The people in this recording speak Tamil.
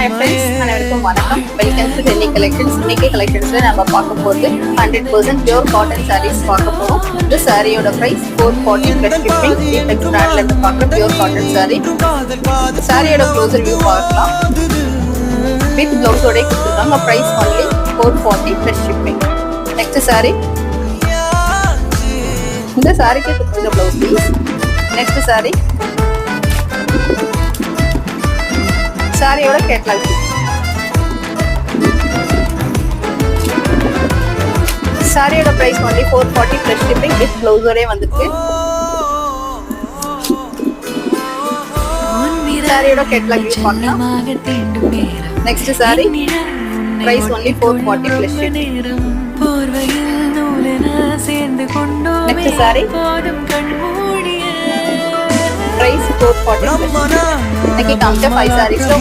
ஹாய் ஃப்ரெண்ட்ஸ், அனைவருக்கும் வணக்கம். Welcome to Delhi collections. இன்னைக்கு கலெக்ஷன்ஸ்ல நம்ம பார்க்க போகிறது 100% பியூர் காட்டன் சாரீஸ் பார்க்க போறோம். இந்த சாரியோட பிரைஸ் 440 பிளஸ் ஷிப்பிங். டீபெக்ஸ் பிராண்ட்ல இருந்து பார்க்குற பியூர் காட்டன் சாரி. சாரியோட க்ளோசர் வியூ பார்க்கலாம். வித் பிளவுஸோட கொடுத்துருக்காங்க. Price only 440 plus shipping. Next sari. இந்த சாரிக்கு கொடுத்துருக்க பிளவுஸ் பீஸ். நெக்ஸ்ட் சாரி. சாரியோட கேட்லாக். சாரியோட price only 440 plus shipping with பிளவுஸோட வந்துருக்கு. சாரியோட கேட்லாக் வியூ பார்க்கலாம். Next sari. Price only 440 plus shipping. Next sari. Price 440 plus shipping. இன்னைக்கு காமிச்ச 5 சாரீஸ்ல